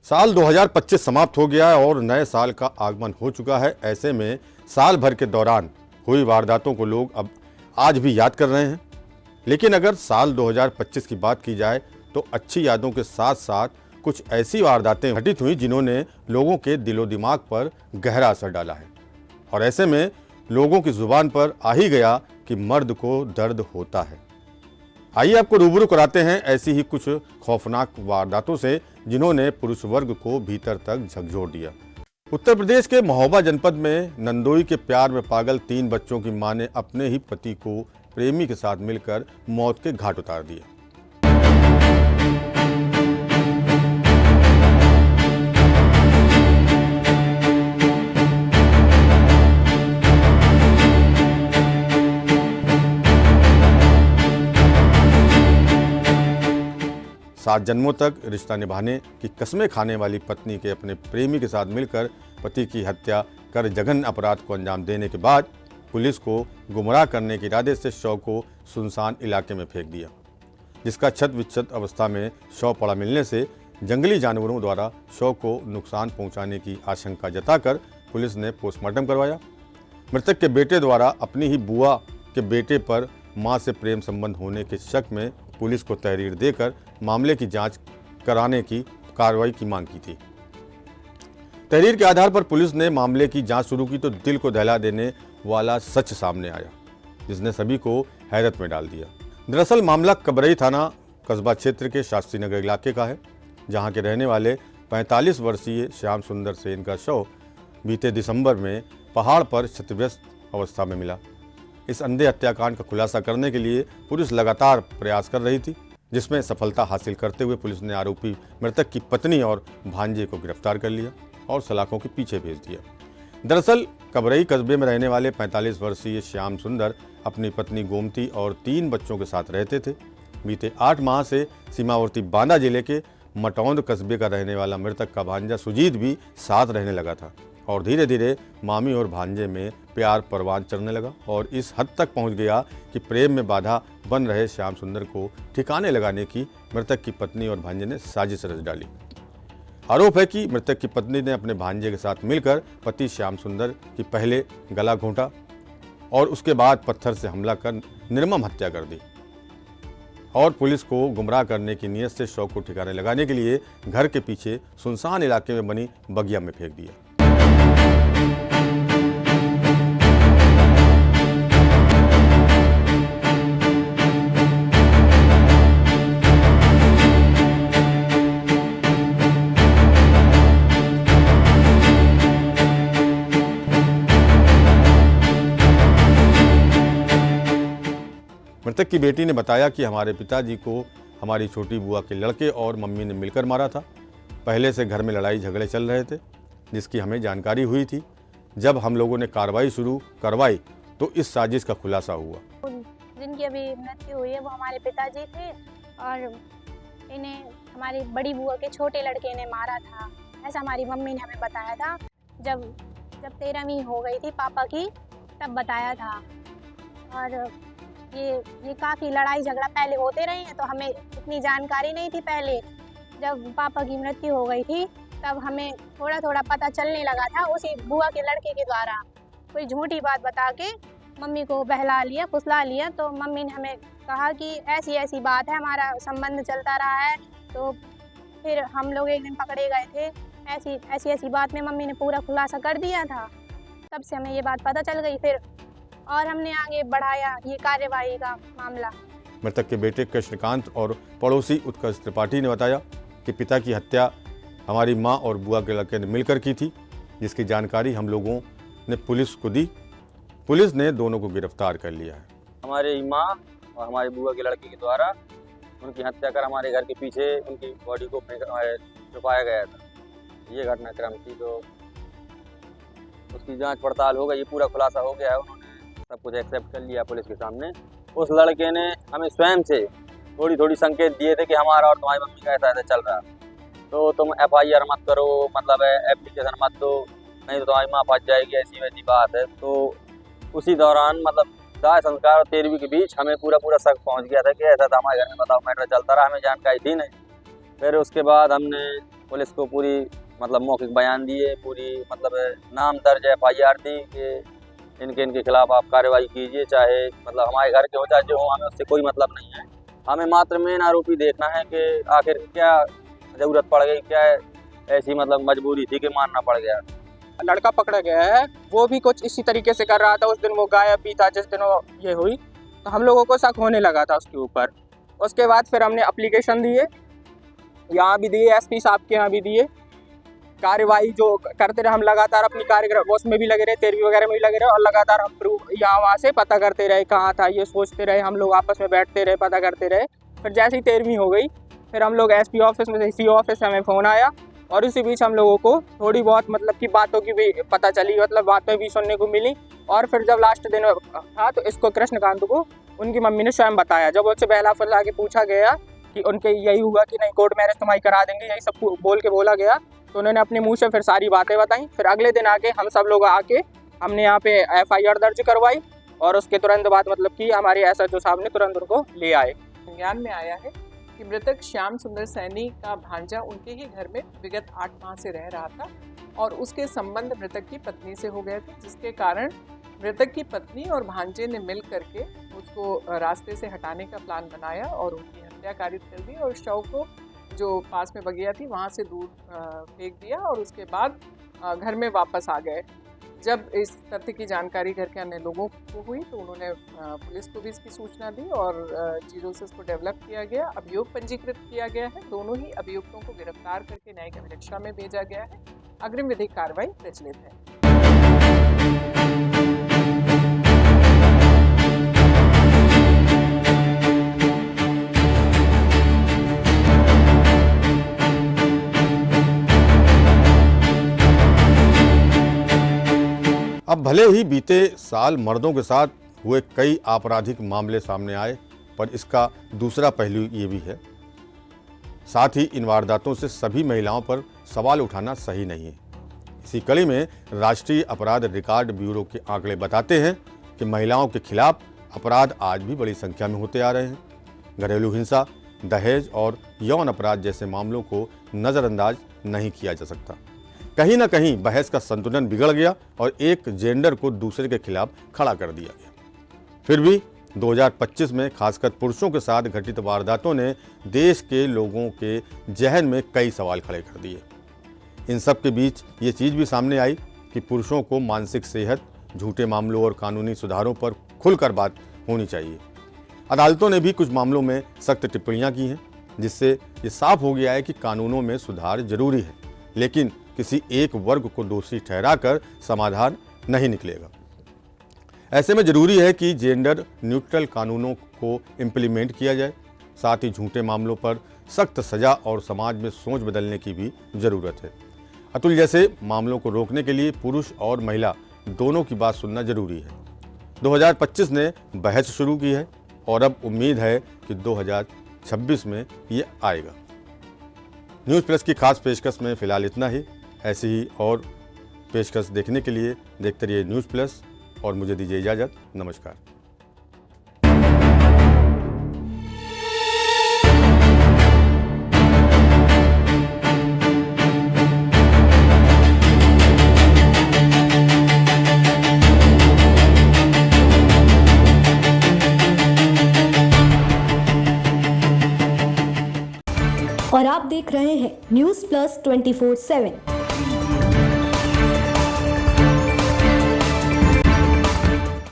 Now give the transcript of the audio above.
साल 2025 समाप्त हो गया है और नए साल का आगमन हो चुका है। ऐसे में साल भर के दौरान हुई वारदातों को लोग अब आज भी याद कर रहे हैं। लेकिन अगर साल 2025 की बात की जाए तो अच्छी यादों के साथ साथ कुछ ऐसी वारदातें घटित हुई जिन्होंने लोगों के दिलो दिमाग पर गहरा असर डाला है। और ऐसे में लोगों की जुबान पर आ ही गया कि मर्द को दर्द होता है। आइए आपको रूबरू कराते हैं ऐसी ही कुछ खौफनाक वारदातों से जिन्होंने पुरुष वर्ग को भीतर तक झकझोर दिया। उत्तर प्रदेश के महोबा जनपद में नंदोई के प्यार में पागल 3 बच्चों की मां ने अपने ही पति को प्रेमी के साथ मिलकर मौत के घाट उतार दिया। सात जन्मों तक रिश्ता निभाने की कस्में खाने वाली पत्नी के अपने प्रेमी के साथ मिलकर पति की हत्या कर जघन्य अपराध को अंजाम देने के बाद पुलिस को गुमराह करने के इरादे से शव को सुनसान इलाके में फेंक दिया, जिसका छत विच्छत अवस्था में शव पड़ा मिलने से जंगली जानवरों द्वारा शव को नुकसान पहुंचाने की आशंका जताकर पुलिस ने पोस्टमार्टम करवाया। मृतक के बेटे द्वारा अपनी ही बुआ के बेटे पर मां से प्रेम संबंध होने के शक में पुलिस को तहरीर देकर मामले की जांच कराने की कार्रवाई की मांग की थी। तहरीर के आधार पर पुलिस ने मामले की जांच शुरू की तो दिल को दहला देने वाला सच सामने आया, जिसने सभी को हैरत में डाल दिया। दरअसल मामला कबरई थाना कस्बा क्षेत्र के शास्त्री नगर इलाके का है, जहां के रहने वाले 45 वर्षीय श्याम सुंदर सेन का शव बीते दिसंबर में पहाड़ पर क्षतिग्रस्त अवस्था में मिला। इस अंधे हत्याकांड का खुलासा करने के लिए पुलिस लगातार प्रयास कर रही थी, जिसमें सफलता हासिल करते हुए पुलिस ने आरोपी मृतक की पत्नी और भांजे को गिरफ्तार कर लिया और सलाखों के पीछे भेज दिया। दरअसल कबरई कस्बे में रहने वाले 45 वर्षीय श्याम सुंदर अपनी पत्नी गोमती और 3 बच्चों के साथ रहते थे। बीते 8 माह से सीमावर्ती बांदा जिले के मटौंद कस्बे का रहने वाला मृतक का भांजा सुजीत भी साथ रहने लगा था और धीरे धीरे मामी और भांजे में प्यार परवान चढ़ने लगा और इस हद तक पहुंच गया कि प्रेम में बाधा बन रहे श्याम सुंदर को ठिकाने लगाने की मृतक की पत्नी और भांजे ने साजिश रच डाली। आरोप है कि मृतक की पत्नी ने अपने भांजे के साथ मिलकर पति श्याम सुंदर की पहले गला घोंटा और उसके बाद पत्थर से हमला कर निर्मम हत्या कर दी और पुलिस को गुमराह करने की नीयत से शव को ठिकाने लगाने के लिए घर के पीछे सुनसान इलाके में बनी बगिया में फेंक दिया। मृतक की बेटी ने बताया कि हमारे पिताजी को हमारी छोटी बुआ के लड़के और मम्मी ने मिलकर मारा था। पहले से घर में लड़ाई झगड़े चल रहे थे, जिसकी हमें जानकारी हुई थी। जब हम लोगों ने कार्रवाई शुरू करवाई तो इस साजिश का खुलासा हुआ। जिनकी अभी मृत्यु हुई है वो हमारे पिताजी थे और इन्हें हमारी बड़ी बुआ के छोटे लड़के ने मारा था, ऐसा हमारी मम्मी ने हमें बताया था। जब 13वीं हो गई थी पापा की तब बताया था। और ये काफ़ी लड़ाई झगड़ा पहले होते रहे हैं तो हमें इतनी जानकारी नहीं थी। पहले जब पापा की मृत्यु हो गई थी तब हमें थोड़ा थोड़ा पता चलने लगा था उसी बुआ के लड़के के द्वारा। कोई झूठी बात बता के मम्मी को बहला लिया, फुसला लिया। तो मम्मी ने हमें कहा कि ऐसी ऐसी बात है, हमारा संबंध चलता रहा है। तो फिर हम लोग एक दिन पकड़े गए थे, ऐसी बात में मम्मी ने पूरा खुलासा कर दिया था। तब से हमें ये बात पता चल गई फिर और हमने आगे बढ़ाया ये कार्यवाही का मामला। मृतक के बेटे कृष्णकांत और पड़ोसी उत्कर्ष त्रिपाठी ने बताया कि पिता की हत्या हमारी मां और बुआ के लड़के ने मिलकर की थी, जिसकी जानकारी हम लोगों ने पुलिस को दी। पुलिस ने दोनों को गिरफ्तार कर लिया है। हमारी मां और हमारी बुआ के लड़के के द्वारा उनकी हत्या कर हमारे घर के पीछे उनकी बॉडी को छुपाया गया था। ये घटनाक्रम थी तो उसकी जांच पड़ताल हो गई, ये पूरा खुलासा हो गया है। उन्होंने सब कुछ एक्सेप्ट कर लिया पुलिस के सामने। उस लड़के ने हमें स्वयं से थोड़ी संकेत दिए थे कि हमारा और तुम्हारी मम्मी का ऐसा चल रहा है, तो तुम FIR मत करो, मतलब एप्लीकेशन मत दो, नहीं तो तुम्हारी माँ फंस जाएगी, ऐसी वैसी बात है। तो उसी दौरान मतलब दाह संस्कार और 13वीं के बीच हमें पूरा शक पहुंच गया था कि ऐसा था हमारे घर में, बताओ मैटर चलता रहा, हमें जानकारी थी नहीं। फिर उसके बाद हमने पुलिस को पूरी मतलब मौखिक बयान दिए, पूरी मतलब नाम दर्ज FIR दी कि इनके खिलाफ आप कार्रवाई कीजिए, चाहे मतलब हमारे घर के हो चाहे जो हो, हमें उससे कोई मतलब नहीं है। हमें मात्र मेन आरोपी देखना है कि आखिर क्या ज़रूरत पड़ गई, क्या ऐसी मतलब मजबूरी थी कि मारना पड़ गया। लड़का पकड़ा गया है, वो भी कुछ इसी तरीके से कर रहा था। उस दिन वो गायब भी था जिस दिन वो ये हुई, तो हम लोगों को शक होने लगा था उसके ऊपर। उसके बाद फिर हमने एप्लीकेशन दिए, यहाँ भी दिए, SP साहब के यहाँ भी दिए। कार्रवाई जो करते रहे हम, लगातार अपनी कार्यक्रम उसमें भी लगे रहे, 13वीं वगैरह में भी लगे रहे, और लगातार हम प्रूफ यहाँ वहाँ से पता करते रहे कहाँ था, ये सोचते रहे हम लोग, आपस में बैठते रहे, पता करते रहे। फिर जैसे ही 13वीं हो गई, फिर हम लोग SP ऑफिस में से CO ऑफिस से हमें फ़ोन आया, और इसी बीच हम लोगों को थोड़ी बहुत मतलब कि बातों की भी पता चली, मतलब बातें भी सुनने को मिली। और फिर जब लास्ट दिन था तो इसको कृष्णकांत को उनकी मम्मी ने स्वयं बताया। जब उससे बहला फुसला के पूछा गया कि उनके यही हुआ कि नहीं कोर्ट मैरिज तुम्हारी करा देंगे, यही सब बोल के बोला गया, तो उन्होंने अपने मुंह से फिर सारी बातें बताई। फिर अगले दिन आके हम सब लोग आके हमने यहाँ पे FIR दर्ज करवाई, और उसके तुरंत बाद मतलब कि हमारे SHO साहब ने तुरंत उनको ले आए। संज्ञान में आया है कि मृतक श्याम सुंदर सैनी का भांजा उनके ही घर में विगत 8 माह से रह रहा था, और उसके संबंध मृतक की पत्नी से हो गए थे, जिसके कारण मृतक की पत्नी और भांजे ने मिल करके उसको रास्ते से हटाने का प्लान बनाया और उनकी हत्या कारित कर दी, और शव को जो पास में बगिया थी वहाँ से दूर फेंक दिया, और उसके बाद घर में वापस आ गए। जब इस तथ्य की जानकारी घर के अन्य लोगों को हुई तो उन्होंने पुलिस को भी इसकी सूचना दी, और चीज़ों से इसको डेवलप किया गया, अभियोग पंजीकृत किया गया है। दोनों ही अभियुक्तों को गिरफ्तार करके न्यायिक अभिरक्षा में भेजा गया है। अग्रिम विधिक कार्रवाई प्रचलित है। अब भले ही बीते साल मर्दों के साथ हुए कई आपराधिक मामले सामने आए, पर इसका दूसरा पहलू ये भी है। साथ ही इन वारदातों से सभी महिलाओं पर सवाल उठाना सही नहीं है। इसी कड़ी में राष्ट्रीय अपराध रिकॉर्ड ब्यूरो के आंकड़े बताते हैं कि महिलाओं के खिलाफ अपराध आज भी बड़ी संख्या में होते आ रहे हैं। घरेलू हिंसा, दहेज और यौन अपराध जैसे मामलों को नज़रअंदाज नहीं किया जा सकता। कहीं ना कहीं बहस का संतुलन बिगड़ गया और एक जेंडर को दूसरे के खिलाफ खड़ा कर दिया गया। फिर भी 2025 में खासकर पुरुषों के साथ घटित वारदातों ने देश के लोगों के जहन में कई सवाल खड़े कर दिए। इन सब के बीच ये चीज़ भी सामने आई कि पुरुषों को मानसिक सेहत, झूठे मामलों और कानूनी सुधारों पर खुलकर बात होनी चाहिए। अदालतों ने भी कुछ मामलों में सख्त टिप्पणियां की हैं, जिससे ये साफ हो गया है कि कानूनों में सुधार जरूरी है, लेकिन किसी एक वर्ग को दोषी ठहराकर समाधान नहीं निकलेगा। ऐसे में जरूरी है कि जेंडर न्यूट्रल कानूनों को इम्प्लीमेंट किया जाए। साथ ही झूठे मामलों पर सख्त सजा और समाज में सोच बदलने की भी ज़रूरत है। अतुल जैसे मामलों को रोकने के लिए पुरुष और महिला दोनों की बात सुनना जरूरी है। 2025 ने बहस शुरू की है और अब उम्मीद है कि 2026 में ये आएगा। न्यूज़ प्लस की खास पेशकश में फ़िलहाल इतना ही। ऐसी ही और पेशकश देखने के लिए देखते रहिए न्यूज़ प्लस और मुझे दीजिए इजाज़त। नमस्कार। और आप देख रहे हैं न्यूज़ प्लस 24/7।